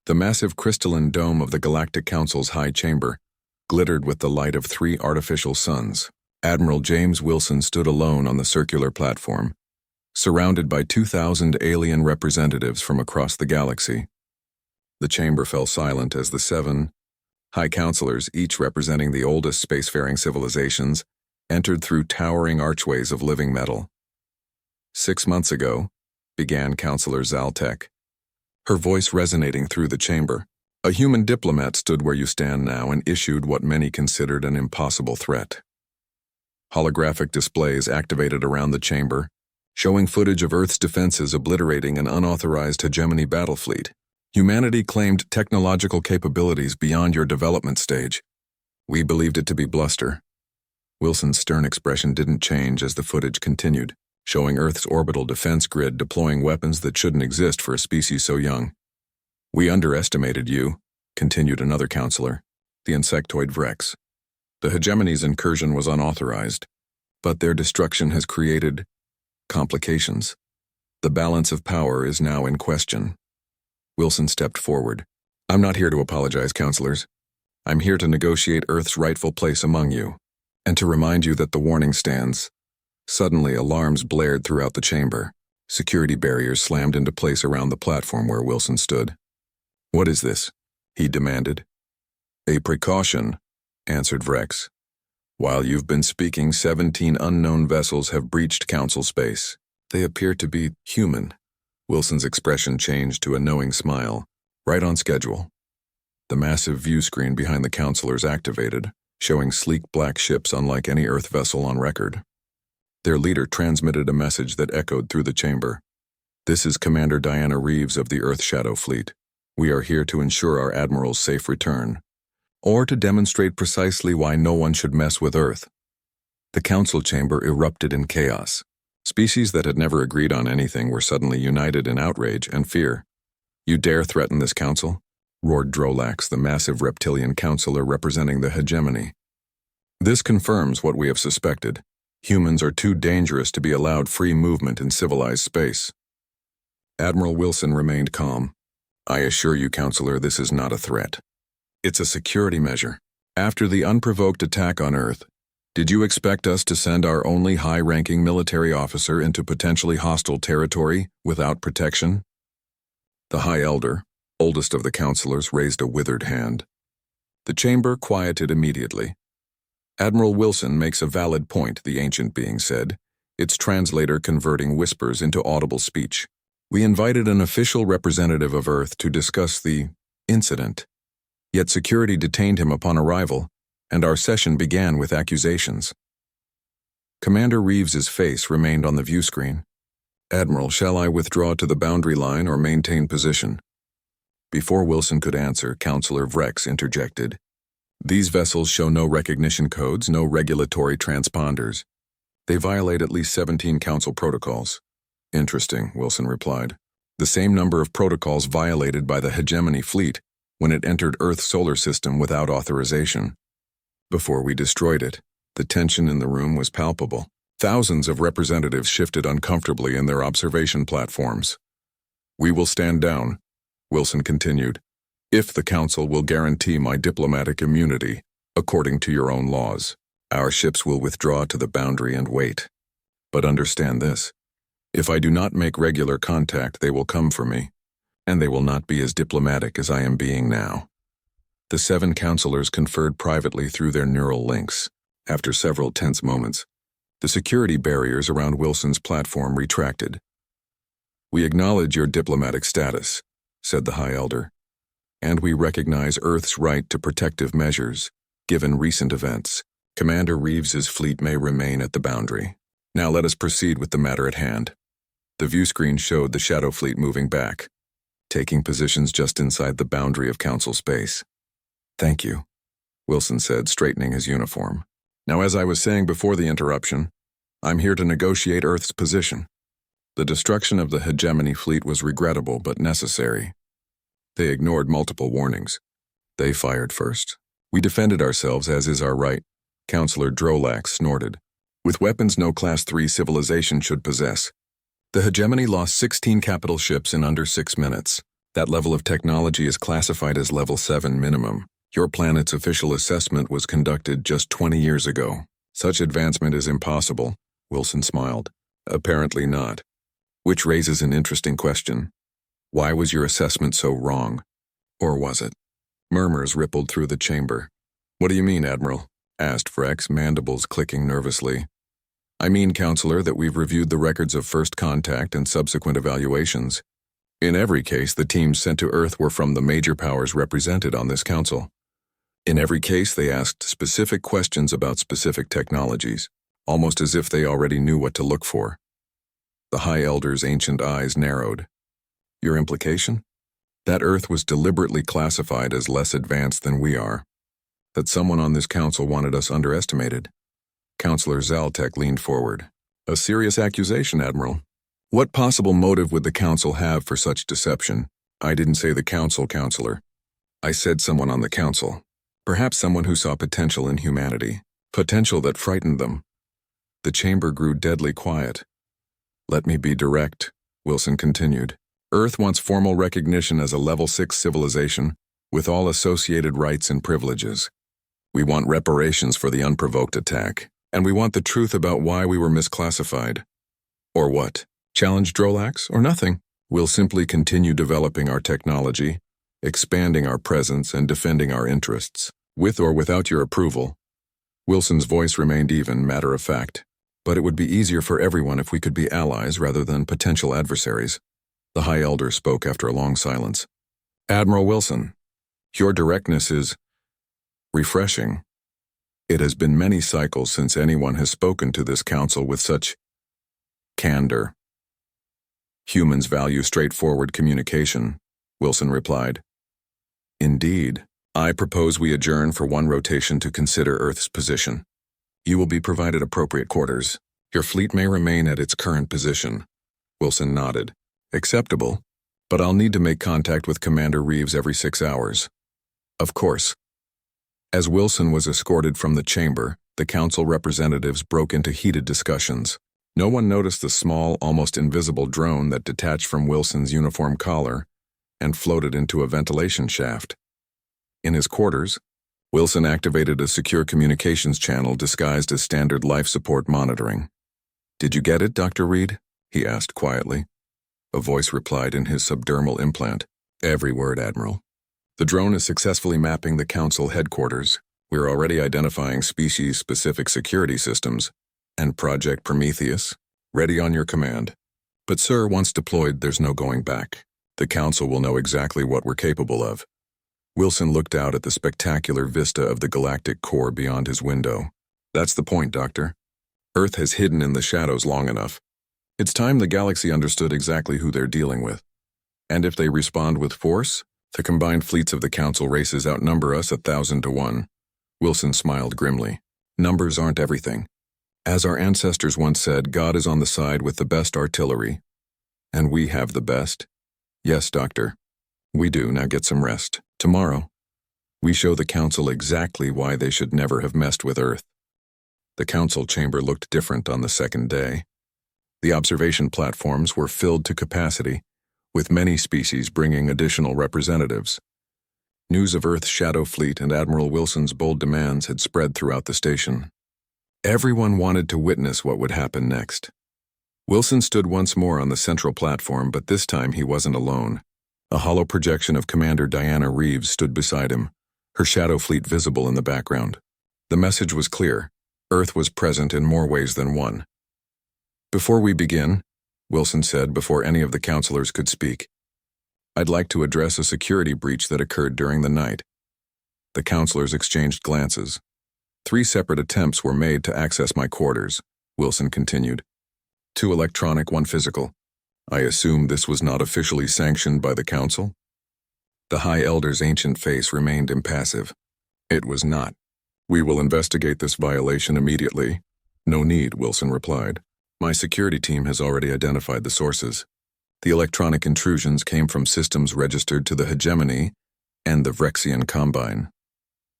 The massive crystalline dome of the Galactic Council's high chamber glittered with the light of 3 artificial suns. Admiral James Wilson stood alone on the circular platform, surrounded by 2,000 alien representatives from across the galaxy. The chamber fell silent as the 7 High Counselors, each representing the oldest spacefaring civilizations, entered through towering archways of living metal. 6 months ago, began Counselor Zaltek, her voice resonating through the chamber. A human diplomat stood where you stand now and issued what many considered an impossible threat. Holographic displays activated around the chamber, showing footage of Earth's defenses obliterating an unauthorized hegemony battle fleet. Humanity claimed technological capabilities beyond your development stage. We believed it to be bluster. Wilson's stern expression didn't change as the footage continued, showing Earth's orbital defense grid deploying weapons that shouldn't exist for a species so young. We underestimated you, continued another counselor, the insectoid Vrex. The hegemony's incursion was unauthorized, but their destruction has created complications. The balance of power is now in question. Wilson stepped forward. I'm not here to apologize, counselors. I'm here to negotiate Earth's rightful place among you, and to remind you that the warning stands. Suddenly, alarms blared throughout the chamber. Security barriers slammed into place around the platform where Wilson stood. What is this? He demanded. A precaution, answered Vrex. While you've been speaking, 17 unknown vessels have breached Council space. They appear to be human. Wilson's expression changed to a knowing smile. Right on schedule. The massive view screen behind the counselors activated, showing sleek black ships unlike any Earth vessel on record. Their leader transmitted a message that echoed through the chamber. This is Commander Diana Reeves of the Earth Shadow Fleet. We are here to ensure our Admiral's safe return, or to demonstrate precisely why no one should mess with Earth. The council chamber erupted in chaos. Species that had never agreed on anything were suddenly united in outrage and fear. You dare threaten this council? Roared Drolax, the massive reptilian counselor representing the hegemony. This confirms what we have suspected. Humans are too dangerous to be allowed free movement in civilized space. Admiral Wilson remained calm. I assure you, Counselor, this is not a threat. It's a security measure. After the unprovoked attack on Earth, did you expect us to send our only high-ranking military officer into potentially hostile territory without protection? The High Elder, oldest of the counselors, raised a withered hand. The chamber quieted immediately. Admiral Wilson makes a valid point, the ancient being said, its translator converting whispers into audible speech. We invited an official representative of Earth to discuss the incident, yet security detained him upon arrival, and our session began with accusations. Commander Reeves's face remained on the view screen. Admiral, shall I withdraw to the boundary line or maintain position? Before Wilson could answer, Counselor Vrex interjected. These vessels show no recognition codes, no regulatory transponders. They violate at least 17 Council protocols. Interesting, Wilson replied. The same number of protocols violated by the hegemony fleet when it entered Earth's solar system without authorization. Before we destroyed it, the tension in the room was palpable. Thousands of representatives shifted uncomfortably in their observation platforms. We will stand down, Wilson continued, if the Council will guarantee my diplomatic immunity, according to your own laws. Our ships will withdraw to the boundary and wait. But understand this. If I do not make regular contact, they will come for me, and they will not be as diplomatic as I am being now. The 7 counselors conferred privately through their neural links. After several tense moments, the security barriers around Wilson's platform retracted. We acknowledge your diplomatic status, said the High Elder, and we recognize Earth's right to protective measures, given recent events. Commander Reeves's fleet may remain at the boundary. Now let us proceed with the matter at hand. The view screen showed the Shadow Fleet moving back, taking positions just inside the boundary of Council space. Thank you, Wilson said, straightening his uniform. Now, as I was saying before the interruption, I'm here to negotiate Earth's position. The destruction of the hegemony fleet was regrettable but necessary. They ignored multiple warnings. They fired first. We defended ourselves, as is our right. Counselor Drolax snorted. With weapons no Class 3 civilization should possess. The hegemony lost 16 capital ships in under 6 minutes. That level of technology is classified as level 7 minimum. Your planet's official assessment was conducted just 20 years ago. Such advancement is impossible, Wilson smiled. Apparently not. Which raises an interesting question. Why was your assessment so wrong? Or was it? Murmurs rippled through the chamber. What do you mean, Admiral? Asked Frex, mandibles clicking nervously. I mean, Counselor, that we've reviewed the records of first contact and subsequent evaluations. In every case, the teams sent to Earth were from the major powers represented on this council. In every case, they asked specific questions about specific technologies, almost as if they already knew what to look for. The High Elder's ancient eyes narrowed. Your implication? That Earth was deliberately classified as less advanced than we are. That someone on this council wanted us underestimated. Counselor Zaltek leaned forward. A serious accusation, Admiral. What possible motive would the council have for such deception? I didn't say the council, Counselor. I said someone on the council. Perhaps someone who saw potential in humanity. Potential that frightened them. The chamber grew deadly quiet. Let me be direct, Wilson continued. Earth wants formal recognition as a level 6 civilization, with all associated rights and privileges. We want reparations for the unprovoked attack, and we want the truth about why we were misclassified. Or what? Challenge Drolax, or nothing? We'll simply continue developing our technology, expanding our presence, and defending our interests, with or without your approval. Wilson's voice remained even, matter of fact. But it would be easier for everyone if we could be allies rather than potential adversaries. The High Elder spoke after a long silence. Admiral Wilson, your directness is refreshing. It has been many cycles since anyone has spoken to this council with such candor. Humans value straightforward communication, Wilson replied. Indeed, I propose we adjourn for one rotation to consider Earth's position. You will be provided appropriate quarters. Your fleet may remain at its current position. Wilson nodded. Acceptable, but I'll need to make contact with Commander Reeves every 6 hours. Of course. As Wilson was escorted from the chamber, the council representatives broke into heated discussions. No one noticed the small, almost invisible drone that detached from Wilson's uniform collar and floated into a ventilation shaft. In his quarters, Wilson activated a secure communications channel disguised as standard life support monitoring. Did you get it, Dr. Reed? He asked quietly. A voice replied in his subdermal implant. Every word, Admiral. The drone is successfully mapping the Council headquarters. We're already identifying species-specific security systems. And Project Prometheus, ready on your command. But sir, once deployed, there's no going back. The Council will know exactly what we're capable of. Wilson looked out at the spectacular vista of the galactic core beyond his window. That's the point, Doctor. Earth has hidden in the shadows long enough. It's time the galaxy understood exactly who they're dealing with. And if they respond with force, the combined fleets of the Council races outnumber us 1,000 to 1. Wilson smiled grimly. Numbers aren't everything. As our ancestors once said, God is on the side with the best artillery. And we have the best? Yes, Doctor. We do. Now get some rest. Tomorrow, we show the Council exactly why they should never have messed with Earth. The Council chamber looked different on the second day. The observation platforms were filled to capacity, with many species bringing additional representatives. News of Earth's shadow fleet and Admiral Wilson's bold demands had spread throughout the station. Everyone wanted to witness what would happen next. Wilson stood once more on the central platform, but this time he wasn't alone. A hollow projection of Commander Diana Reeves stood beside him, her shadow fleet visible in the background. The message was clear. Earth was present in more ways than one. Before we begin, Wilson said before any of the counselors could speak, I'd like to address a security breach that occurred during the night. The counselors exchanged glances. 3 separate attempts were made to access my quarters, Wilson continued. 2 electronic, 1 physical. I assume this was not officially sanctioned by the Council? The High Elder's ancient face remained impassive. It was not. We will investigate this violation immediately. No need, Wilson replied. My security team has already identified the sources. The electronic intrusions came from systems registered to the Hegemony and the Vrexian Combine.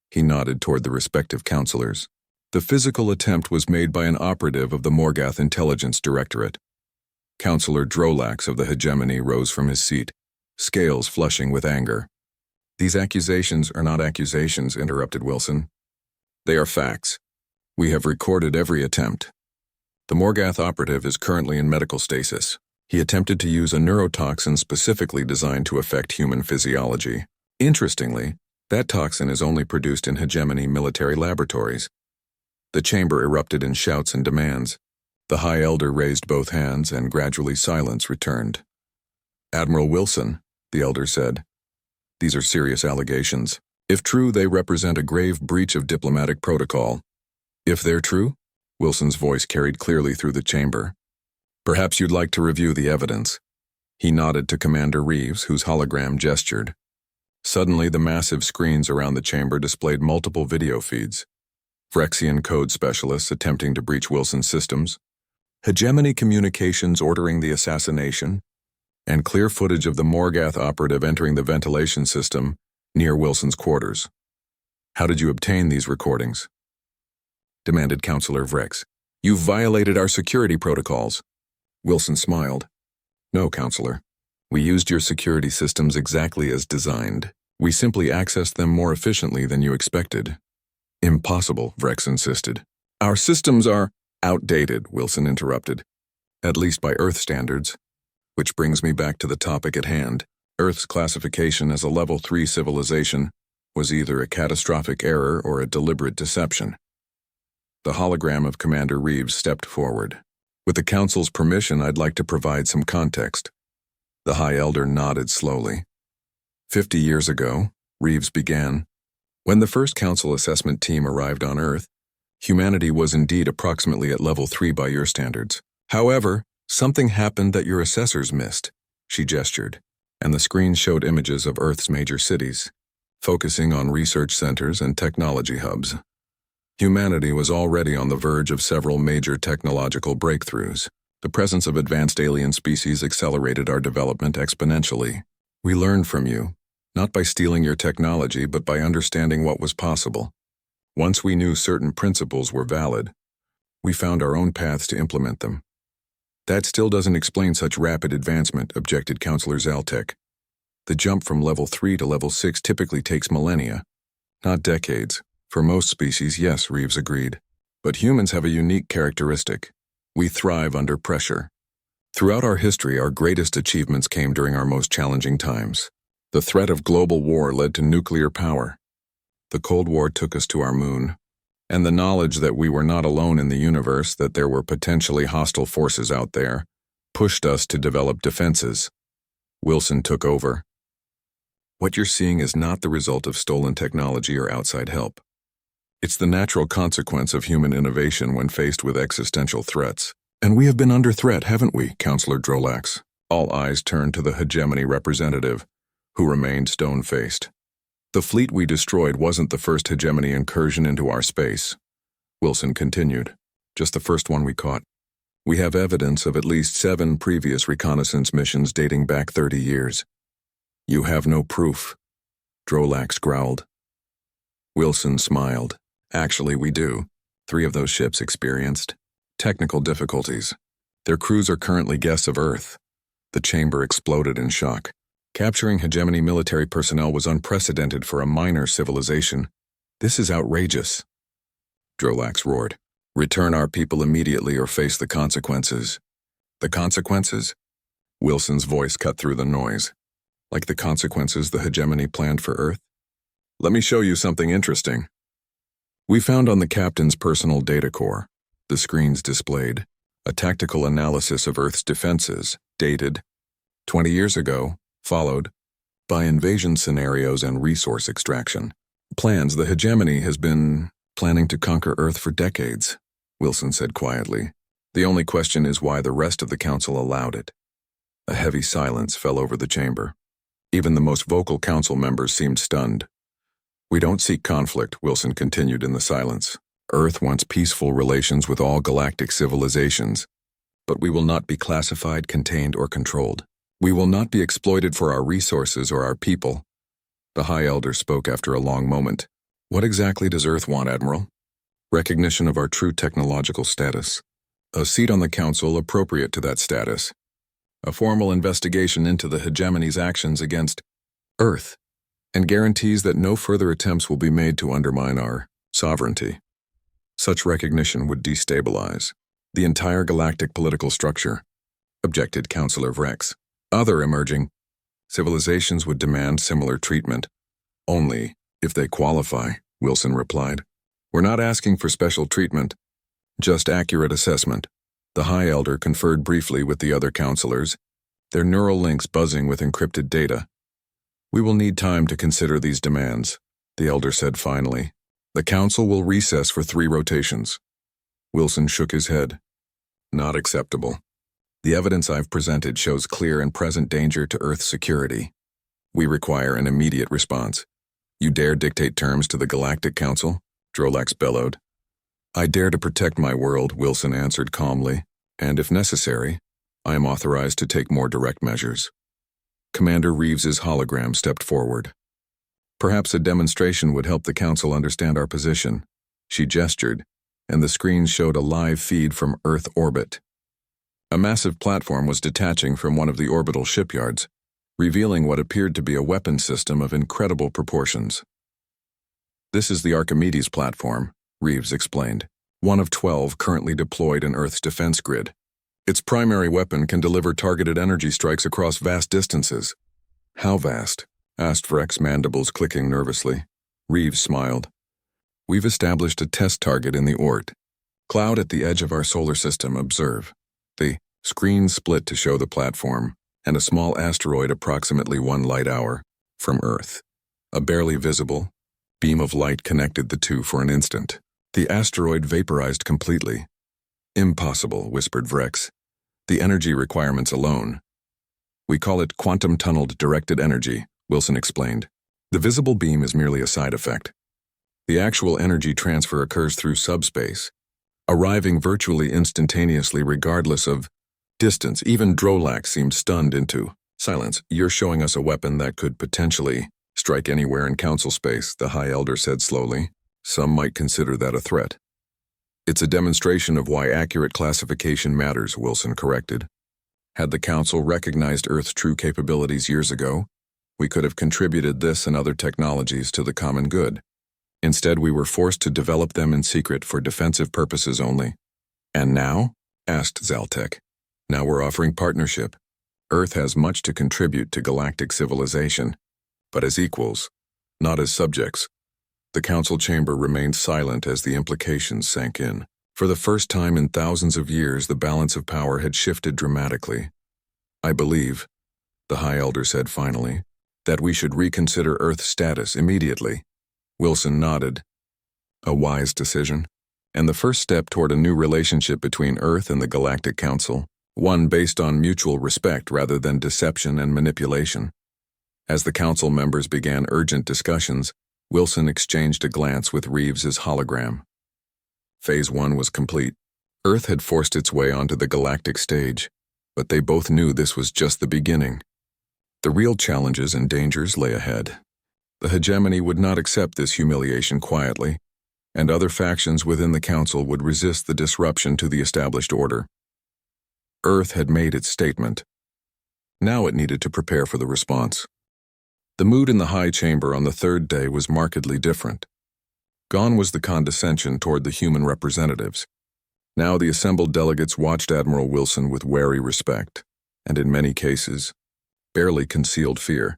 He nodded toward the respective counselors. The physical attempt was made by an operative of the Morgath Intelligence Directorate. Counselor Drolax of the Hegemony rose from his seat. scales flushing with anger. "These accusations are not accusations," interrupted Wilson. "They are facts. We have recorded every attempt. The Morgath operative is currently in medical stasis. He attempted to use a neurotoxin specifically designed to affect human physiology. Interestingly, that toxin is only produced in hegemony military laboratories." The chamber erupted in shouts and demands. The High Elder raised both hands, and gradually silence returned. "Admiral Wilson," the Elder said, "these are serious allegations. If true, they represent a grave breach of diplomatic protocol." "If they're true?" Wilson's voice carried clearly through the chamber. "Perhaps you'd like to review the evidence." He nodded to Commander Reeves, whose hologram gestured. Suddenly, the massive screens around the chamber displayed multiple video feeds. Phyrexian code specialists attempting to breach Wilson's systems, hegemony communications ordering the assassination, and clear footage of the Morgath operative entering the ventilation system near Wilson's quarters. "How did you obtain these recordings?" demanded Counselor Vrex. "You've violated our security protocols." Wilson smiled. "No, Counselor. We used your security systems exactly as designed. We simply accessed them more efficiently than you expected." "Impossible," Vrex insisted. "Our systems are outdated," Wilson interrupted. "At least by Earth standards. Which brings me back to the topic at hand. Earth's classification as a Level 3 civilization was either a catastrophic error or a deliberate deception." The hologram of Commander Reeves stepped forward. "With the Council's permission, I'd like to provide some context." The High Elder nodded slowly. 50 years ago, Reeves began, when the first Council assessment team arrived on Earth, humanity was indeed approximately at Level 3 by your standards. However, something happened that your assessors missed. She gestured, and the screen showed images of Earth's major cities, focusing on research centers and technology hubs. Humanity was already on the verge of several major technological breakthroughs. The presence of advanced alien species accelerated our development exponentially. We learned from you, not by stealing your technology, but by understanding what was possible. Once we knew certain principles were valid, we found our own paths to implement them. "That still doesn't explain such rapid advancement," objected Counselor Zaltek. "The jump from Level 3 to Level 6 typically takes millennia, not decades." "For most species, yes," Reeves agreed. "But humans have a unique characteristic. We thrive under pressure. Throughout our history, our greatest achievements came during our most challenging times. The threat of global war led to nuclear power. The Cold War took us to our moon. And the knowledge that we were not alone in the universe, that there were potentially hostile forces out there, pushed us to develop defenses." Wilson took over. "What you're seeing is not the result of stolen technology or outside help. It's the natural consequence of human innovation when faced with existential threats. And we have been under threat, haven't we, Counselor Drolax?" All eyes turned to the hegemony representative, who remained stone-faced. "The fleet we destroyed wasn't the first hegemony incursion into our space," Wilson continued. "Just the first one we caught. We have evidence of at least 7 previous reconnaissance missions dating back 30 years. "You have no proof," Drolax growled. Wilson smiled. "Actually, we do. 3 of those ships experienced technical difficulties. Their crews are currently guests of Earth." The chamber exploded in shock. Capturing hegemony military personnel was unprecedented for a minor civilization. "This is outrageous," Drolax roared. "Return our people immediately or face the consequences." "The consequences?" Wilson's voice cut through the noise. "Like the consequences the hegemony planned for Earth? Let me show you something interesting." "We found on the captain's personal data core," the screens displayed, "a tactical analysis of Earth's defenses, dated 20 years ago, followed by invasion scenarios and resource extraction. Plans the hegemony has been planning to conquer Earth for decades," Wilson said quietly. "The only question is why the rest of the Council allowed it." A heavy silence fell over the chamber. Even the most vocal Council members seemed stunned. "We don't seek conflict," Wilson continued in the silence. "Earth wants peaceful relations with all galactic civilizations, but we will not be classified, contained, or controlled. We will not be exploited for our resources or our people." The High Elder spoke after a long moment. "What exactly does Earth want, Admiral?" "Recognition of our true technological status. A seat on the Council appropriate to that status." a formal investigation into the hegemony's actions against Earth, and guarantees that no further attempts will be made to undermine our sovereignty. Such recognition would destabilize the entire galactic political structure, objected Councillor Vrex. Other emerging civilizations would demand similar treatment, only if they qualify, Wilson replied. We're not asking for special treatment, just accurate assessment. The High Elder conferred briefly with the other councillors, their neural links buzzing with encrypted data. We will need time to consider these demands, the Elder said finally. The Council will recess for 3 rotations. Wilson shook his head. Not acceptable. The evidence I've presented shows clear and present danger to Earth's security. We require an immediate response. You dare dictate terms to the Galactic Council? Drolax bellowed. I dare to protect my world, Wilson answered calmly, and if necessary, I am authorized to take more direct measures. Commander Reeves's hologram stepped forward. Perhaps a demonstration would help the Council understand our position. She gestured, and the screen showed a live feed from Earth orbit. A massive platform was detaching from one of the orbital shipyards, revealing what appeared to be a weapon system of incredible proportions. This is the Archimedes platform, Reeves explained, one of 12 currently deployed in Earth's defense grid. Its primary weapon can deliver targeted energy strikes across vast distances. How vast? Asked Vrex, mandibles clicking nervously. Reeves smiled. We've established a test target in the Oort. Cloud at the edge of our solar system, observe. The screen split to show the platform, and a small asteroid approximately 1 light hour from Earth. A barely visible beam of light connected the two for an instant. The asteroid vaporized completely. Impossible, whispered Vrex. The energy requirements alone. We call it quantum-tunneled directed energy, Wilson explained. The visible beam is merely a side effect. The actual energy transfer occurs through subspace, arriving virtually instantaneously regardless of distance. Even Drolax seemed stunned into silence. You're showing us a weapon that could potentially strike anywhere in Council space, the High Elder said slowly. Some might consider that a threat. It's a demonstration of why accurate classification matters, Wilson corrected. Had the Council recognized Earth's true capabilities years ago, we could have contributed this and other technologies to the common good. Instead, we were forced to develop them in secret for defensive purposes only. And now? Asked Zaltek. Now we're offering partnership. Earth has much to contribute to galactic civilization, but as equals, not as subjects. The Council chamber remained silent as the implications sank in. For the first time in thousands of years, the balance of power had shifted dramatically. I believe, the High Elder said finally, that we should reconsider Earth's status immediately. Wilson nodded. A wise decision, and the first step toward a new relationship between Earth and the Galactic Council, one based on mutual respect rather than deception and manipulation. As the Council members began urgent discussions, Wilson exchanged a glance with Reeves's hologram. Phase 1 was complete. Earth had forced its way onto the galactic stage, but they both knew this was just the beginning. The real challenges and dangers lay ahead. The hegemony would not accept this humiliation quietly, and other factions within the Council would resist the disruption to the established order. Earth had made its statement. Now it needed to prepare for the response. The mood in the High Chamber on the 3rd day was markedly different. Gone was the condescension toward the human representatives. Now the assembled delegates watched Admiral Wilson with wary respect, and in many cases, barely concealed fear.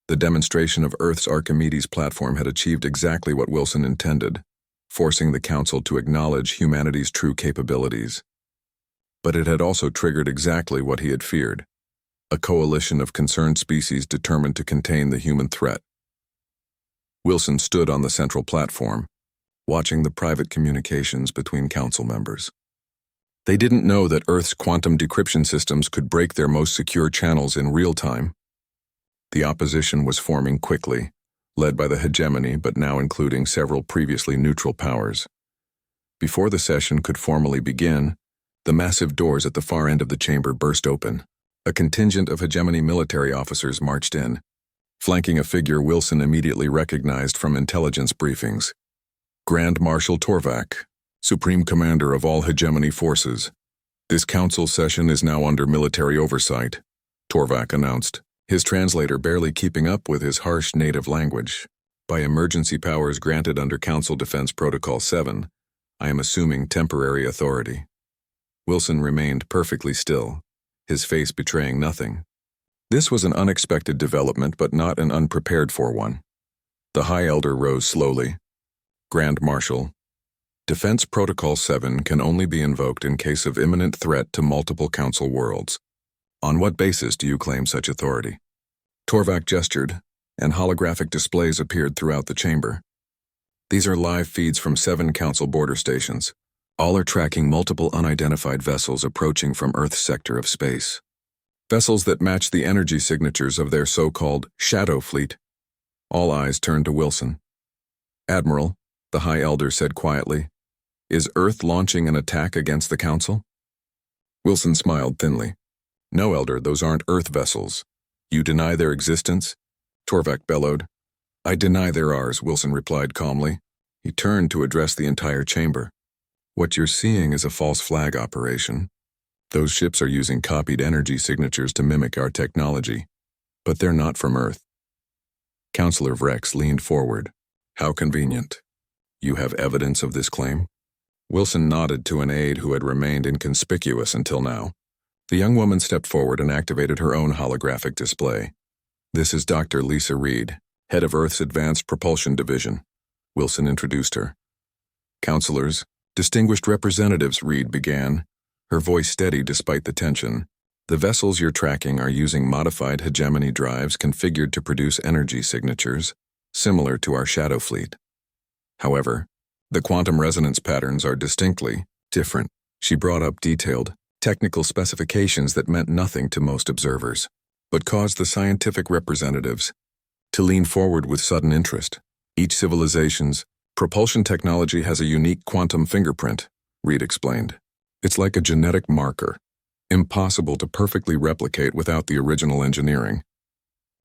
The demonstration of Earth's Archimedes platform had achieved exactly what Wilson intended, forcing the Council to acknowledge humanity's true capabilities. But it had also triggered exactly what he had feared, a coalition of concerned species determined to contain the human threat. Wilson stood on the central platform, watching the private communications between Council members. They didn't know that Earth's quantum decryption systems could break their most secure channels in real time. The opposition was forming quickly, led by the hegemony but now including several previously neutral powers. Before the session could formally begin, the massive doors at the far end of the chamber burst open. A contingent of hegemony military officers marched in, flanking a figure Wilson immediately recognized from intelligence briefings. Grand Marshal Torvak, Supreme Commander of all hegemony forces. This council session is now under military oversight, Torvak announced, his translator barely keeping up with his harsh native language. By emergency powers granted under Council Defense Protocol 7, I am assuming temporary authority. Wilson remained perfectly still, his face betraying nothing. This was an unexpected development, but not an unprepared-for one. The High Elder rose slowly. Grand Marshal, Defense Protocol 7 can only be invoked in case of imminent threat to multiple Council worlds. On what basis do you claim such authority? Torvak gestured, and holographic displays appeared throughout the chamber. These are live feeds from 7 Council border stations. All are tracking multiple unidentified vessels approaching from Earth's sector of space. Vessels that match the energy signatures of their so-called Shadow Fleet. All eyes turned to Wilson. Admiral, the High Elder said quietly, is Earth launching an attack against the Council? Wilson smiled thinly. No, Elder, those aren't Earth vessels. You deny their existence? Torvak bellowed. I deny they're ours, Wilson replied calmly. He turned to address the entire chamber. What you're seeing is a false flag operation. Those ships are using copied energy signatures to mimic our technology, but they're not from Earth. Counselor Vrex leaned forward. How convenient. You have evidence of this claim? Wilson nodded to an aide who had remained inconspicuous until now. The young woman stepped forward and activated her own holographic display. This is Dr. Lisa Reed, head of Earth's Advanced Propulsion Division. Wilson introduced her. Counselors, distinguished representatives, Reed began, her voice steady despite the tension. The vessels you're tracking are using modified hegemony drives configured to produce energy signatures, similar to our Shadow Fleet. However, the quantum resonance patterns are distinctly different. She brought up detailed, technical specifications that meant nothing to most observers, but caused the scientific representatives to lean forward with sudden interest. Each civilization's propulsion technology has a unique quantum fingerprint, Reed explained. It's like a genetic marker, impossible to perfectly replicate without the original engineering.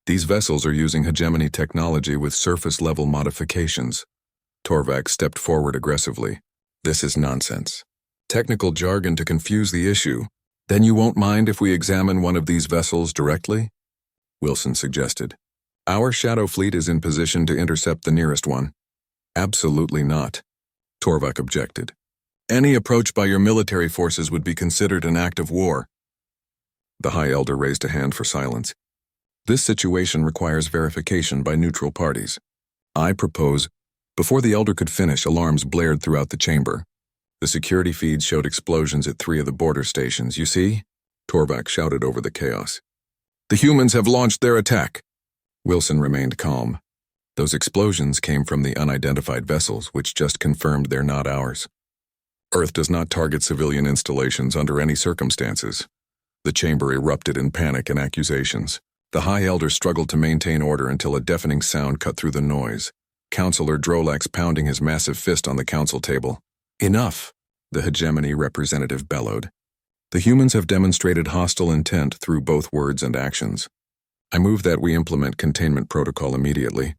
These vessels are using hegemony technology with surface-level modifications. Torvak stepped forward aggressively. This is nonsense. Technical jargon to confuse the issue. Then you won't mind if we examine one of these vessels directly? Wilson suggested. Our Shadow Fleet is in position to intercept the nearest one. Absolutely not, Torvak objected. Any approach by your military forces would be considered an act of war. The High Elder raised a hand for silence. This situation requires verification by neutral parties. I propose. Before the Elder could finish, alarms blared throughout the chamber. The security feeds showed explosions at 3 of the border stations. You see? Torvak shouted over the chaos. The humans have launched their attack. Wilson remained calm. Those explosions came from the unidentified vessels, which just confirmed they're not ours. Earth does not target civilian installations under any circumstances. The chamber erupted in panic and accusations. The High Elder struggled to maintain order until a deafening sound cut through the noise. Counselor Drolax pounding his massive fist on the council table. Enough, the hegemony representative bellowed. The humans have demonstrated hostile intent through both words and actions. I move that we implement containment protocol immediately.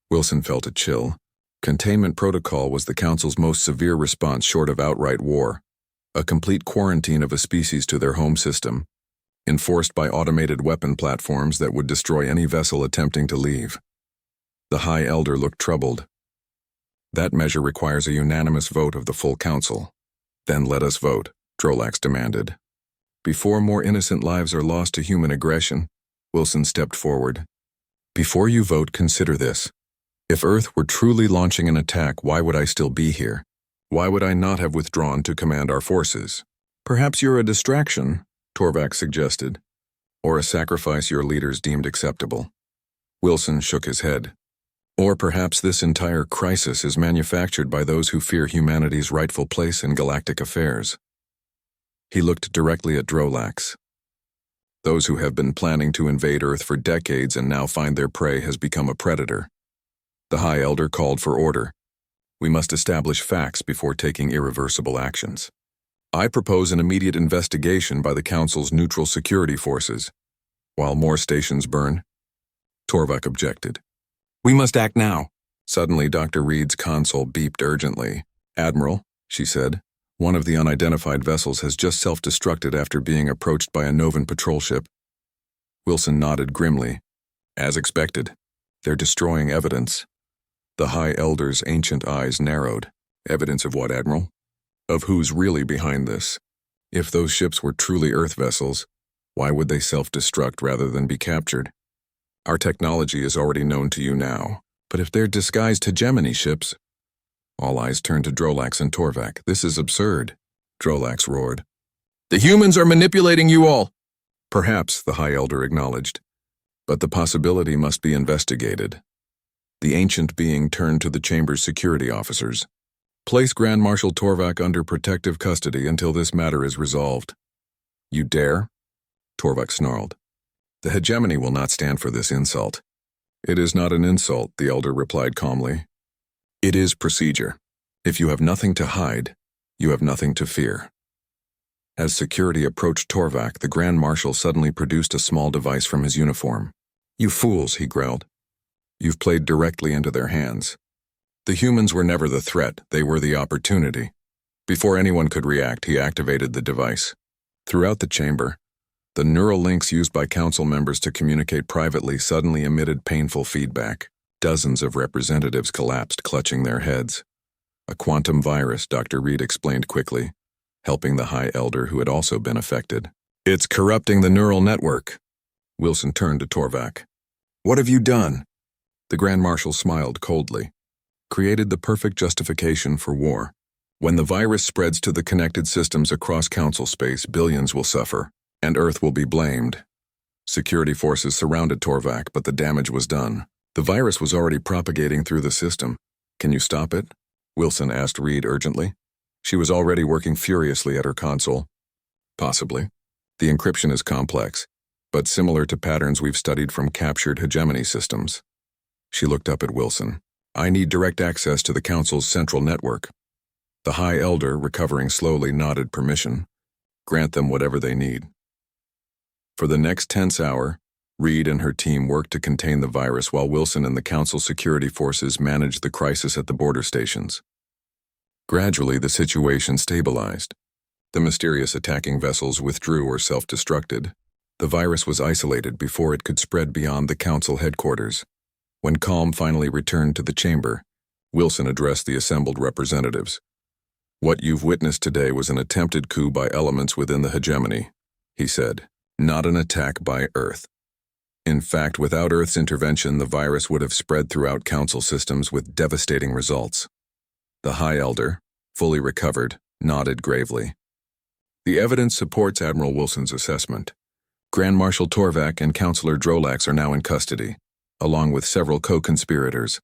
Wilson felt a chill. Containment protocol was the Council's most severe response short of outright war. A complete quarantine of a species to their home system, enforced by automated weapon platforms that would destroy any vessel attempting to leave. The High Elder looked troubled. That measure requires a unanimous vote of the full Council. Then let us vote, Drolax demanded. Before more innocent lives are lost to human aggression, Wilson stepped forward. Before you vote, consider this. If Earth were truly launching an attack, why would I still be here? Why would I not have withdrawn to command our forces? Perhaps you're a distraction, Torvak suggested, or a sacrifice your leaders deemed acceptable. Wilson shook his head. Or perhaps this entire crisis is manufactured by those who fear humanity's rightful place in galactic affairs. He looked directly at Drolax. Those who have been planning to invade Earth for decades and now find their prey has become a predator. The High Elder called for order. We must establish facts before taking irreversible actions. I propose an immediate investigation by the Council's neutral security forces, while more stations burn. Torvak objected. We must act now. Suddenly, Dr. Reed's console beeped urgently. Admiral, she said, One of the unidentified vessels has just self-destructed after being approached by a Novan patrol ship. Wilson nodded grimly. As expected, they're destroying evidence. The High Elder's ancient eyes narrowed. Evidence of what, Admiral? Of who's really behind this? If those ships were truly Earth vessels, why would they self-destruct rather than be captured? Our technology is already known to you now, but if they're disguised hegemony ships... All eyes turned to Drolax and Torvak. This is absurd, Drolax roared. The humans are manipulating you all! Perhaps, the High Elder acknowledged, but the possibility must be investigated. The ancient being turned to the chamber's security officers. Place Grand Marshal Torvak under protective custody until this matter is resolved. You dare? Torvak snarled. The hegemony will not stand for this insult. It is not an insult, the Elder replied calmly. It is procedure. If you have nothing to hide, you have nothing to fear. As security approached Torvak, the Grand Marshal suddenly produced a small device from his uniform. You fools, he growled. You've played directly into their hands. The humans were never the threat, they were the opportunity. Before anyone could react, he activated the device. Throughout the chamber, the neural links used by council members to communicate privately suddenly emitted painful feedback. Dozens of representatives collapsed, clutching their heads. A quantum virus, Dr. Reed explained quickly, helping the High Elder who had also been affected. It's corrupting the neural network. Wilson turned to Torvak. What have you done? The Grand Marshal smiled coldly. Created the perfect justification for war. When the virus spreads to the connected systems across council space, billions will suffer, and Earth will be blamed. Security forces surrounded Torvak, but the damage was done. The virus was already propagating through the system. Can you stop it? Wilson asked Reed urgently. She was already working furiously at her console. Possibly. The encryption is complex, but similar to patterns we've studied from captured hegemony systems. She looked up at Wilson. I need direct access to the Council's central network. The High Elder, recovering slowly, nodded permission. Grant them whatever they need. For the next tense hour, Reed and her team worked to contain the virus while Wilson and the Council security forces managed the crisis at the border stations. Gradually, the situation stabilized. The mysterious attacking vessels withdrew or self-destructed. The virus was isolated before it could spread beyond the Council headquarters. When calm finally returned to the chamber, Wilson addressed the assembled representatives. What you've witnessed today was an attempted coup by elements within the hegemony, he said, not an attack by Earth. In fact, without Earth's intervention, the virus would have spread throughout Council systems with devastating results. The High Elder, fully recovered, nodded gravely. The evidence supports Admiral Wilson's assessment. Grand Marshal Torvak and Councillor Drolax are now in custody, along with several co-conspirators.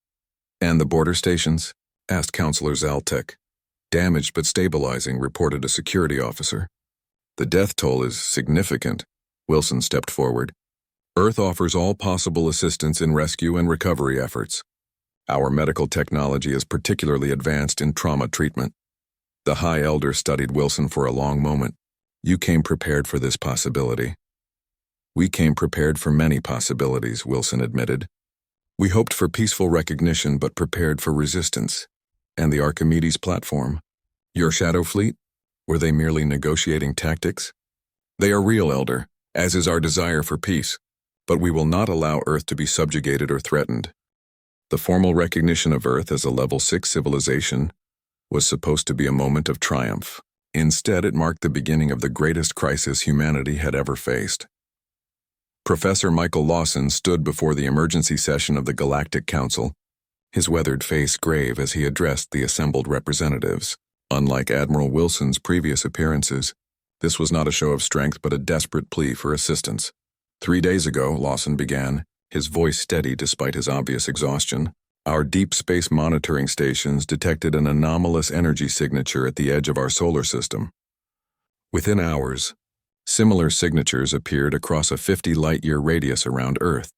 And the border stations? Asked Councillor Zaltek. Damaged but stabilizing, reported a security officer. The death toll is significant. Wilson stepped forward. Earth offers all possible assistance in rescue and recovery efforts. Our medical technology is particularly advanced in trauma treatment. The High Elder studied Wilson for a long moment. You came prepared for this possibility. We came prepared for many possibilities, Wilson admitted. We hoped for peaceful recognition but prepared for resistance. And the Archimedes platform? Your Shadow Fleet? Were they merely negotiating tactics? They are real, Elder, as is our desire for peace. But we will not allow Earth to be subjugated or threatened. The formal recognition of Earth as a Level 6 civilization was supposed to be a moment of triumph. Instead, it marked the beginning of the greatest crisis humanity had ever faced. Professor Michael Lawson stood before the emergency session of the Galactic Council, his weathered face grave as he addressed the assembled representatives. Unlike Admiral Wilson's previous appearances, this was not a show of strength but a desperate plea for assistance. 3 days ago, Lawson began, his voice steady despite his obvious exhaustion, our deep space monitoring stations detected an anomalous energy signature at the edge of our solar system. Within hours, similar signatures appeared across a 50-light-year radius around Earth.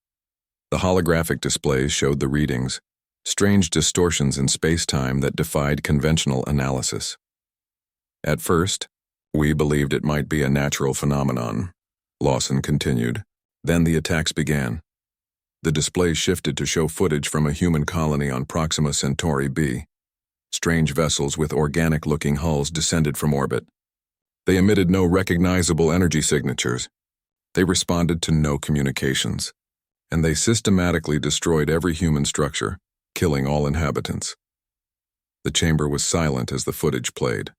The holographic displays showed the readings, strange distortions in space-time that defied conventional analysis. At first, we believed it might be a natural phenomenon, Lawson continued. Then the attacks began. The display shifted to show footage from a human colony on Proxima Centauri b. Strange vessels with organic-looking hulls descended from orbit. They emitted no recognizable energy signatures. They responded to no communications. And they systematically destroyed every human structure, killing all inhabitants. The chamber was silent as the footage played.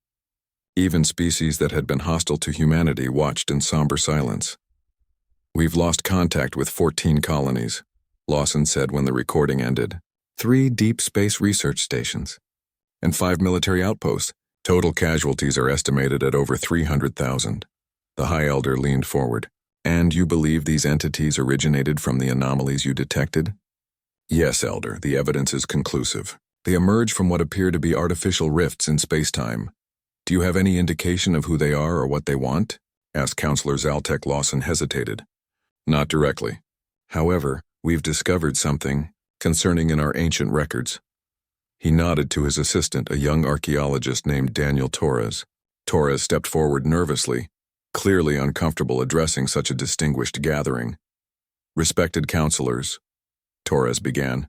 Even species that had been hostile to humanity watched in somber silence. "We've lost contact with 14 colonies," Lawson said when the recording ended. 3 deep space research stations, and 5 military outposts. Total casualties are estimated at over 300,000. The High Elder leaned forward. "And you believe these entities originated from the anomalies you detected?" "Yes, Elder, the evidence is conclusive. They emerge from what appear to be artificial rifts in space-time. Do you have any indication of who they are or what they want?" asked Counselor Zaltek. Lawson hesitated. "Not directly. However, we've discovered something concerning in our ancient records." He nodded to his assistant, a young archaeologist named Daniel Torres. Torres stepped forward nervously, clearly uncomfortable addressing such a distinguished gathering. "Respected counselors," Torres began,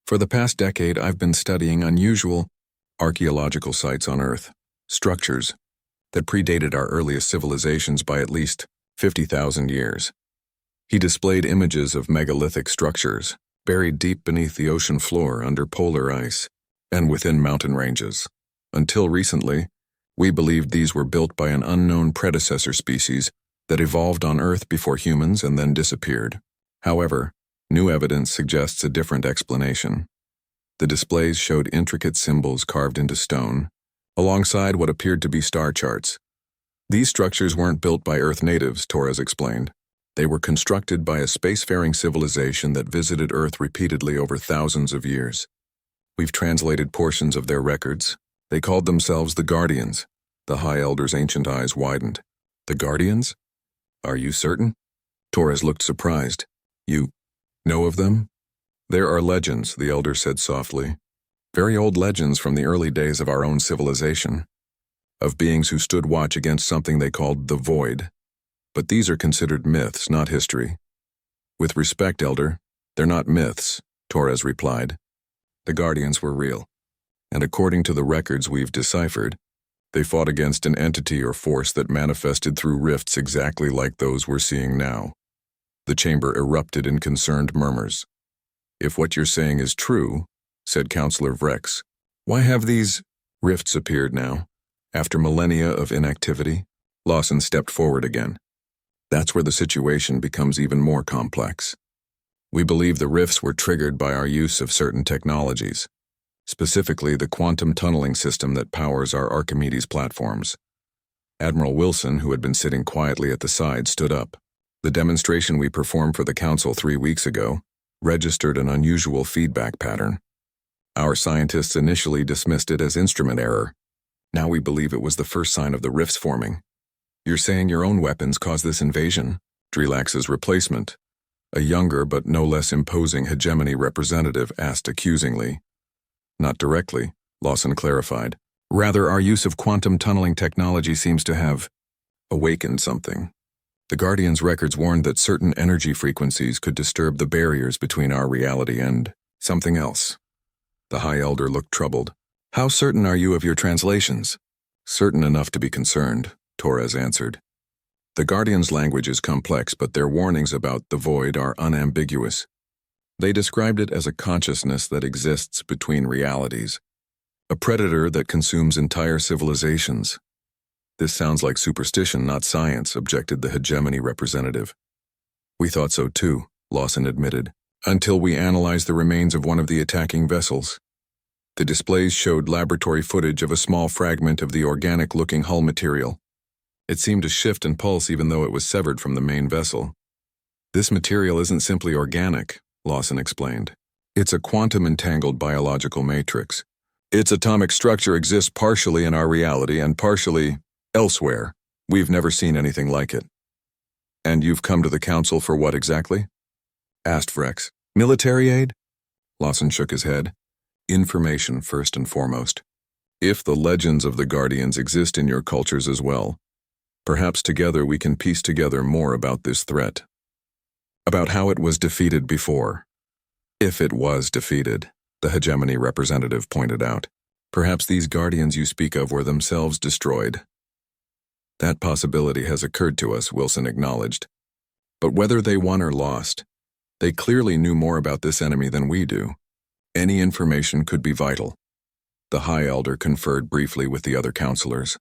"for the past decade I've been studying unusual archaeological sites on Earth, structures that predated our earliest civilizations by at least 50,000 years. He displayed images of megalithic structures, buried deep beneath the ocean floor under polar ice and within mountain ranges. Until recently, we believed these were built by an unknown predecessor species that evolved on Earth before humans and then disappeared. However, new evidence suggests a different explanation. The displays showed intricate symbols carved into stone, alongside what appeared to be star charts. These structures weren't built by Earth natives, Torres explained. They were constructed by a spacefaring civilization that visited Earth repeatedly over thousands of years. We've translated portions of their records. They called themselves the Guardians. The High Elder's ancient eyes widened. "The Guardians? Are you certain?" Torres looked surprised. "You know of them?" "There are legends," the Elder said softly. "Very old legends from the early days of our own civilization. Of beings who stood watch against something they called the Void. But these are considered myths, not history." "With respect, Elder, they're not myths," Torres replied. "The Guardians were real. And according to the records we've deciphered, they fought against an entity or force that manifested through rifts exactly like those we're seeing now." The chamber erupted in concerned murmurs. "If what you're saying is true," said Counselor Vrex, "why have these rifts appeared now, after millennia of inactivity?" Lawson stepped forward again. "That's where the situation becomes even more complex. We believe the rifts were triggered by our use of certain technologies, specifically the quantum tunneling system that powers our Archimedes platforms." Admiral Wilson, who had been sitting quietly at the side, stood up. "The demonstration we performed for the Council 3 weeks ago registered an unusual feedback pattern. Our scientists initially dismissed it as instrument error. Now we believe it was the first sign of the rifts forming." "You're saying your own weapons caused this invasion?" Drelax's replacement, a younger but no less imposing hegemony representative, asked accusingly. "Not directly," Lawson clarified. "Rather, our use of quantum tunneling technology seems to have awakened something. The Guardians' records warned that certain energy frequencies could disturb the barriers between our reality and something else." The High Elder looked troubled. "How certain are you of your translations?" "Certain enough to be concerned," Torres answered. "The Guardians' language is complex, but their warnings about the Void are unambiguous. They described it as a consciousness that exists between realities, a predator that consumes entire civilizations." "This sounds like superstition, not science," objected the hegemony representative. "We thought so too," Lawson admitted, "until we analyzed the remains of one of the attacking vessels. The displays showed laboratory footage of a small fragment of the organic-looking hull material. It seemed to shift and pulse even though it was severed from the main vessel." "This material isn't simply organic," Lawson explained. "It's a quantum-entangled biological matrix. Its atomic structure exists partially in our reality and partially elsewhere. We've never seen anything like it." "And you've come to the Council for what exactly?" asked Vrex. "Military aid?" Lawson shook his head. "Information first and foremost. If the legends of the Guardians exist in your cultures as well, perhaps together we can piece together more about this threat. About how it was defeated before." "If it was defeated," the hegemony representative pointed out. Perhaps these guardians you speak of were themselves destroyed. That possibility has occurred to us, Wilson acknowledged. But whether they won or lost, they clearly knew more about this enemy than we do. Any information could be vital. The High Elder conferred briefly with the other counselors.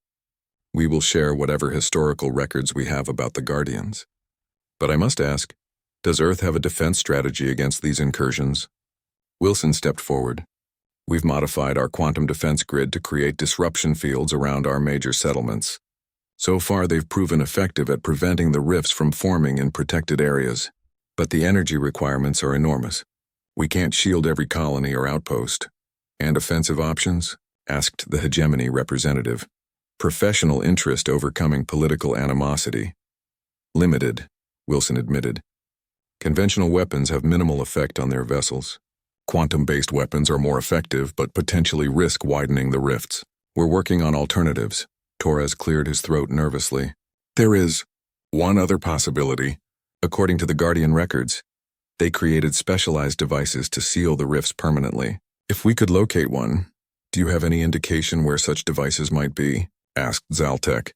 We will share whatever historical records we have about the Guardians. But I must ask, does Earth have a defense strategy against these incursions? Wilson stepped forward. We've modified our quantum defense grid to create disruption fields around our major settlements. So far, they've proven effective at preventing the rifts from forming in protected areas. But the energy requirements are enormous. We can't shield every colony or outpost. And offensive options? Asked the hegemony representative. Professional interest overcoming political animosity. Limited, Wilson admitted. Conventional weapons have minimal effect on their vessels. Quantum-based weapons are more effective but potentially risk widening the rifts. We're working on alternatives. Torres cleared his throat nervously. There is one other possibility. According to the Guardian records, they created specialized devices to seal the rifts permanently. If we could locate one, do you have any indication where such devices might be? Asked Zaltek.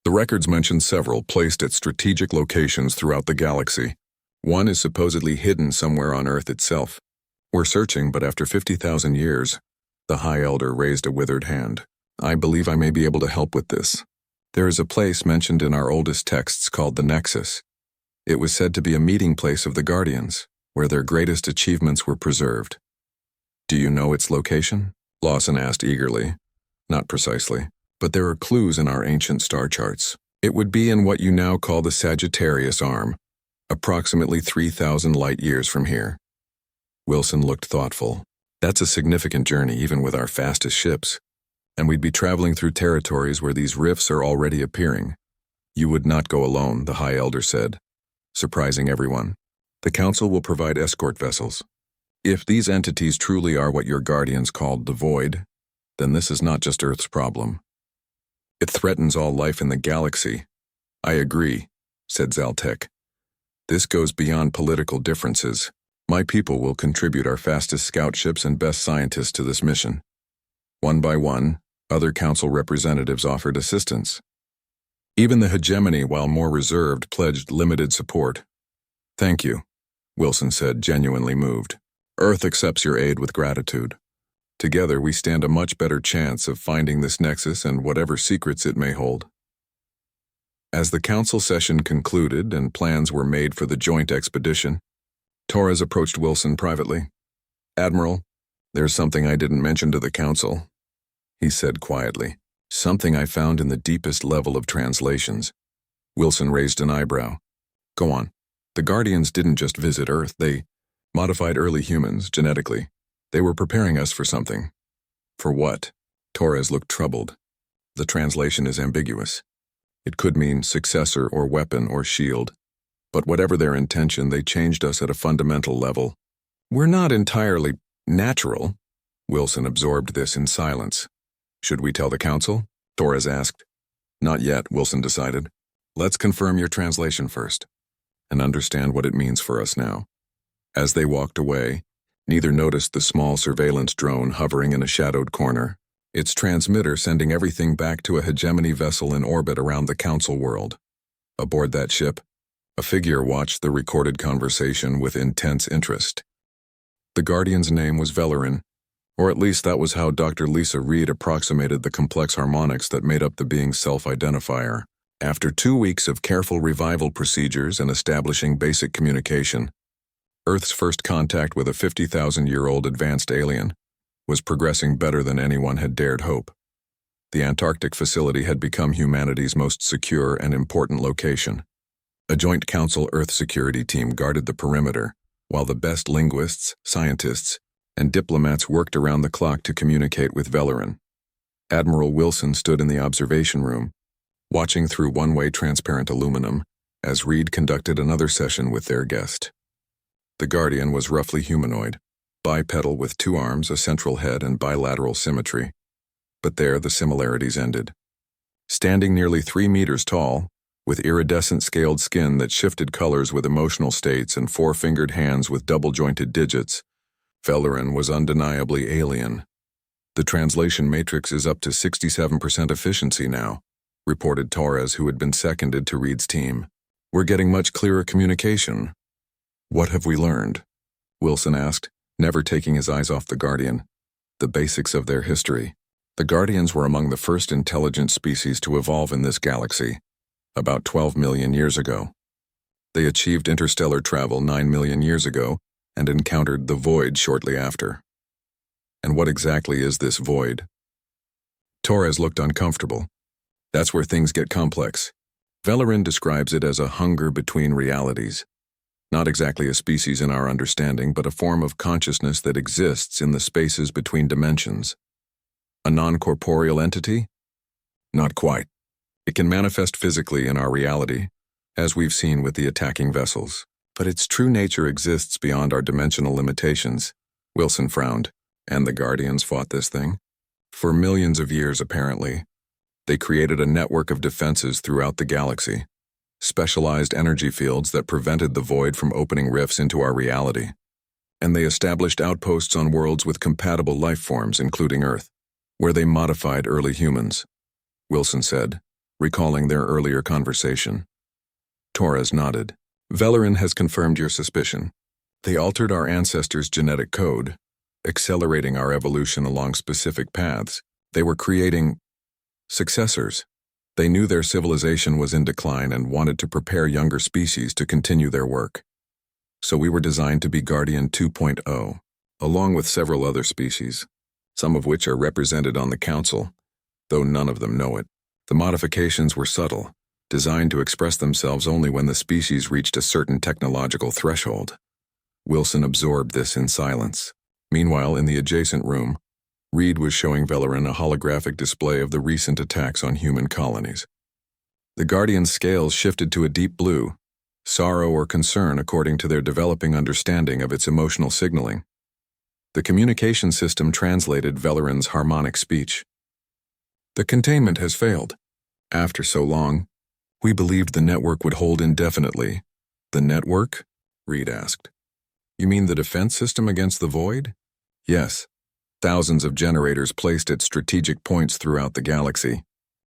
The records mention several placed at strategic locations throughout the galaxy. One is supposedly hidden somewhere on Earth itself. We're searching, but after 50,000 years, the High Elder raised a withered hand. I believe I may be able to help with this. There is a place mentioned in our oldest texts called the Nexus. It was said to be a meeting place of the Guardians, where their greatest achievements were preserved. Do you know its location? Lawson asked eagerly. Not precisely, but there are clues in our ancient star charts. It would be in what you now call the Sagittarius Arm, approximately 3,000 light-years from here. Wilson looked thoughtful. That's a significant journey even with our fastest ships. And we'd be traveling through territories where these rifts are already appearing. You would not go alone, the High Elder said, surprising everyone. The Council will provide escort vessels. If these entities truly are what your guardians called the Void, then this is not just Earth's problem. It threatens all life in the galaxy. I agree, said Zaltek. This goes beyond political differences. My people will contribute our fastest scout ships and best scientists to this mission. One by one, other council representatives offered assistance. Even the hegemony, while more reserved, pledged limited support. Thank you, Wilson said, genuinely moved. Earth accepts your aid with gratitude. Together we stand a much better chance of finding this nexus and whatever secrets it may hold. As the council session concluded and plans were made for the joint expedition, Torres approached Wilson privately. Admiral, there's something I didn't mention to the council, he said quietly. Something I found in the deepest level of translations. Wilson raised an eyebrow. Go on. The Guardians didn't just visit Earth, they modified early humans genetically. They were preparing us for something. For what? Torres looked troubled. The translation is ambiguous. It could mean successor or weapon or shield. But whatever their intention, they changed us at a fundamental level. We're not entirely natural. Wilson absorbed this in silence. Should we tell the council? Torres asked. Not yet, Wilson decided. Let's confirm your translation first, and understand what it means for us now. As they walked away, neither noticed the small surveillance drone hovering in a shadowed corner, its transmitter sending everything back to a hegemony vessel in orbit around the council world. Aboard that ship, a figure watched the recorded conversation with intense interest. The Guardian's name was Velerin, or at least that was how Dr. Lisa Reed approximated the complex harmonics that made up the being's self-identifier. After 2 weeks of careful revival procedures and establishing basic communication, Earth's first contact with a 50,000-year-old advanced alien was progressing better than anyone had dared hope. The Antarctic facility had become humanity's most secure and important location. A joint Council Earth security team guarded the perimeter, while the best linguists, scientists, and diplomats worked around the clock to communicate with Velerin. Admiral Wilson stood in the observation room, watching through one-way transparent aluminum, as Reed conducted another session with their guest. The Guardian was roughly humanoid, bipedal with 2 arms, a central head, and bilateral symmetry. But there the similarities ended. Standing nearly 3 meters tall, with iridescent scaled skin that shifted colors with emotional states and 4-fingered hands with double-jointed digits, Velerin was undeniably alien. The translation matrix is up to 67% efficiency now, reported Torres, who had been seconded to Reed's team. We're getting much clearer communication. What have we learned? Wilson asked, never taking his eyes off the Guardian. The basics of their history. The Guardians were among the first intelligent species to evolve in this galaxy, about 12 million years ago. They achieved interstellar travel 9 million years ago and encountered the void shortly after. And what exactly is this void? Torres looked uncomfortable. That's where things get complex. Velerin describes it as a hunger between realities. Not exactly a species in our understanding, but a form of consciousness that exists in the spaces between dimensions. A non-corporeal entity? Not quite. It can manifest physically in our reality, as we've seen with the attacking vessels. But its true nature exists beyond our dimensional limitations. Wilson frowned. And the Guardians fought this thing? For millions of years, apparently. They created a network of defenses throughout the galaxy. Specialized energy fields that prevented the void from opening rifts into our reality. And they established outposts on worlds with compatible life forms, including Earth, where they modified early humans, Wilson said, recalling their earlier conversation. Torres nodded. Velerin has confirmed your suspicion. They altered our ancestors' genetic code, accelerating our evolution along specific paths. They were creating successors. They knew their civilization was in decline and wanted to prepare younger species to continue their work. So we were designed to be Guardian 2.0, along with several other species, some of which are represented on the Council, though none of them know it. The modifications were subtle, designed to express themselves only when the species reached a certain technological threshold. Wilson absorbed this in silence. Meanwhile, in the adjacent room, Reed was showing Velerin a holographic display of the recent attacks on human colonies. The Guardian's scales shifted to a deep blue, sorrow or concern according to their developing understanding of its emotional signaling. The communication system translated Velerin's harmonic speech. The containment has failed. After so long, we believed the network would hold indefinitely. The network? Reed asked. You mean the defense system against the void? Yes. Thousands of generators placed at strategic points throughout the galaxy.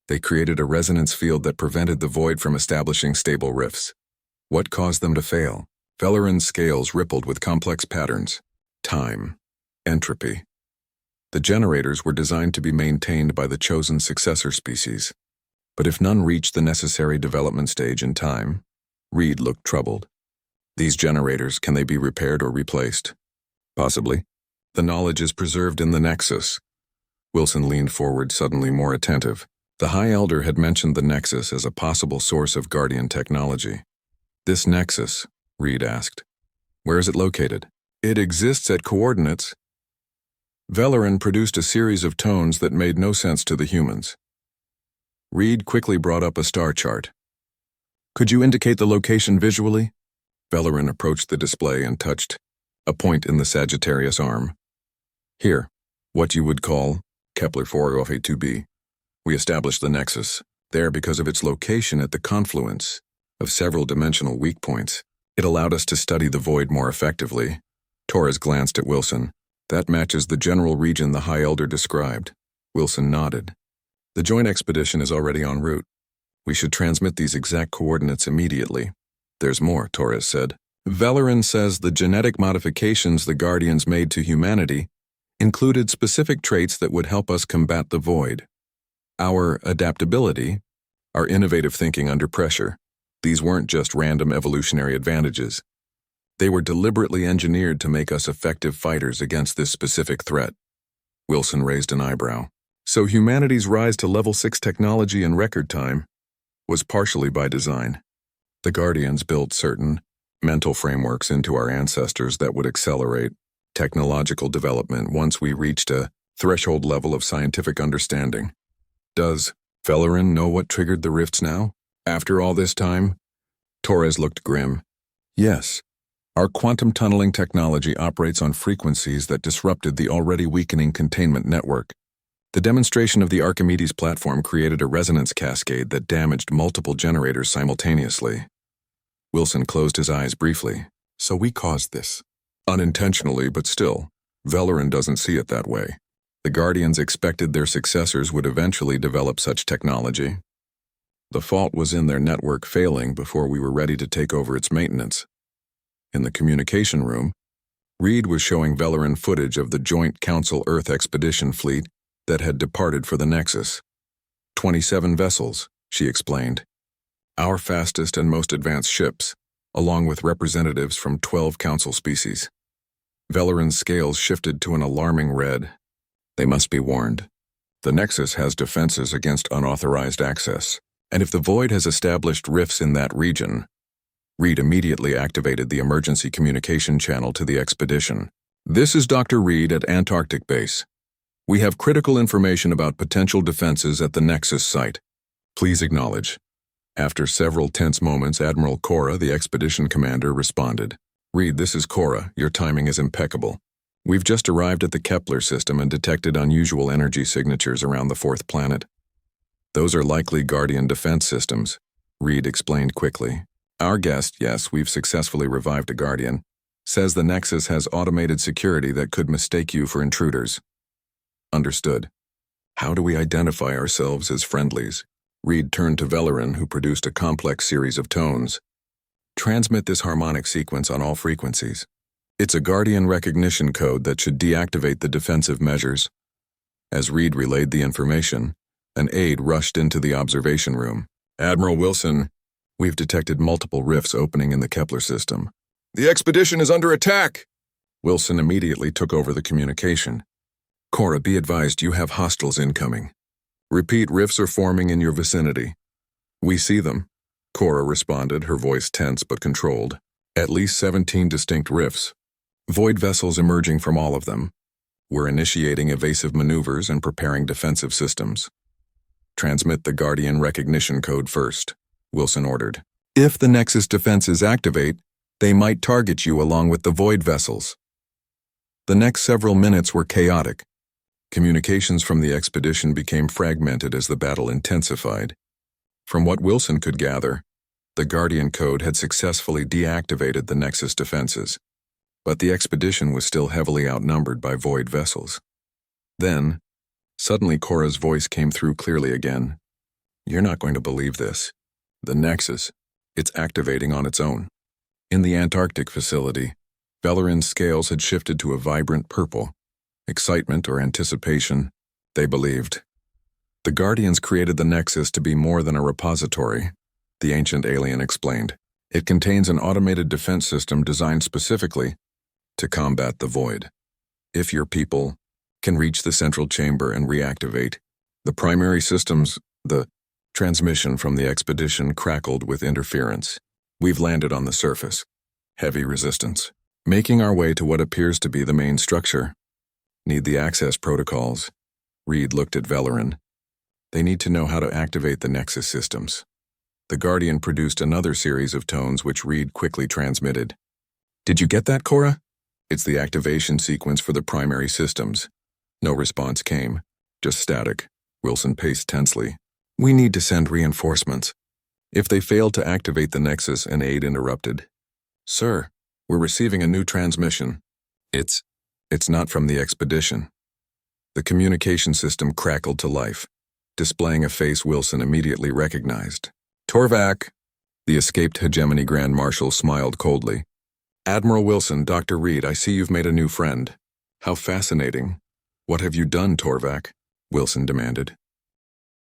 They created a resonance field that prevented the void from establishing stable rifts. What caused them to fail? Velerin's scales rippled with complex patterns. Time. Entropy. The generators were designed to be maintained by the chosen successor species. But if none reached the necessary development stage in time, Reed looked troubled. These generators, can they be repaired or replaced? Possibly. The knowledge is preserved in the Nexus. Wilson leaned forward, suddenly more attentive. The High Elder had mentioned the Nexus as a possible source of Guardian technology. This Nexus, Reed asked. Where is it located? It exists at coordinates. Velerin produced a series of tones that made no sense to the humans. Reed quickly brought up a star chart. Could you indicate the location visually? Velerin approached the display and touched a point in the Sagittarius arm. Here, what you would call Kepler 408-2b. We established the Nexus, there because of its location at the confluence of several dimensional weak points. It allowed us to study the void more effectively. Torres glanced at Wilson. That matches the general region the High Elder described. Wilson nodded. The joint expedition is already en route. We should transmit these exact coordinates immediately. There's more, Torres said. Velerin says the genetic modifications the Guardians made to humanity included specific traits that would help us combat the void. Our adaptability, our innovative thinking under pressure. These weren't just random evolutionary advantages. They were deliberately engineered to make us effective fighters against this specific threat. Wilson raised an eyebrow. So humanity's rise to level 6 technology in record time was partially by design. The Guardians built certain mental frameworks into our ancestors that would accelerate technological development once we reached a threshold level of scientific understanding. Does Velerin know what triggered the rifts now? After all this time? Torres looked grim. Yes. Our quantum tunneling technology operates on frequencies that disrupted the already weakening containment network. The demonstration of the Archimedes platform created a resonance cascade that damaged multiple generators simultaneously. Wilson closed his eyes briefly. So we caused this. Unintentionally, but still, Velerin doesn't see it that way. The Guardians expected their successors would eventually develop such technology. The fault was in their network failing before we were ready to take over its maintenance. In the communication room, Reed was showing Veleran footage of the Joint Council Earth expedition fleet that had departed for the Nexus. 27 vessels, she explained. Our fastest and most advanced ships, along with representatives from 12 Council species. Veleran's scales shifted to an alarming red. They must be warned. The Nexus has defenses against unauthorized access, and if the Void has established rifts in that region, Reed immediately activated the emergency communication channel to the expedition. This is Dr. Reed at Antarctic Base. We have critical information about potential defenses at the Nexus site. Please acknowledge. After several tense moments, Admiral Cora, the expedition commander, responded. Reed, this is Cora. Your timing is impeccable. We've just arrived at the Kepler system and detected unusual energy signatures around the fourth planet. Those are likely Guardian defense systems, Reed explained quickly. Our guest, yes, we've successfully revived a Guardian, says the Nexus has automated security that could mistake you for intruders. Understood. How do we identify ourselves as friendlies? Reed turned to Veleran, who produced a complex series of tones. Transmit this harmonic sequence on all frequencies. It's a Guardian recognition code that should deactivate the defensive measures. As Reed relayed the information, an aide rushed into the observation room. Admiral Wilson, we've detected multiple rifts opening in the Kepler system. The expedition is under attack! Wilson immediately took over the communication. Cora, be advised you have hostiles incoming. Repeat, rifts are forming in your vicinity. We see them, Cora responded, her voice tense but controlled. At least 17 distinct rifts. Void vessels emerging from all of them. We're initiating evasive maneuvers and preparing defensive systems. Transmit the Guardian recognition code first, Wilson ordered. If the Nexus defenses activate, they might target you along with the Void vessels. The next several minutes were chaotic. Communications from the expedition became fragmented as the battle intensified. From what Wilson could gather, the Guardian code had successfully deactivated the Nexus defenses, but the expedition was still heavily outnumbered by Void vessels. Then, suddenly Cora's voice came through clearly again. You're not going to believe this. The Nexus, it's activating on its own. In the Antarctic facility, Veleran's scales had shifted to a vibrant purple. Excitement or anticipation, they believed. The Guardians created the Nexus to be more than a repository, the ancient alien explained. It contains an automated defense system designed specifically to combat the Void. If your people can reach the central chamber and reactivate the primary systems, the transmission from the expedition crackled with interference. We've landed on the surface. Heavy resistance. Making our way to what appears to be the main structure. Need the access protocols. Reed looked at Veleran. They need to know how to activate the Nexus systems. The Guardian produced another series of tones which Reed quickly transmitted. Did you get that, Cora? It's the activation sequence for the primary systems. No response came. Just static. Wilson paced tensely. We need to send reinforcements. If they fail to activate the Nexus, an aide interrupted. Sir, we're receiving a new transmission. It's not from the expedition. The communication system crackled to life, displaying a face Wilson immediately recognized. Torvak, the escaped hegemony Grand Marshal smiled coldly. Admiral Wilson, Dr. Reed, I see you've made a new friend. How fascinating. What have you done, Torvak? Wilson demanded.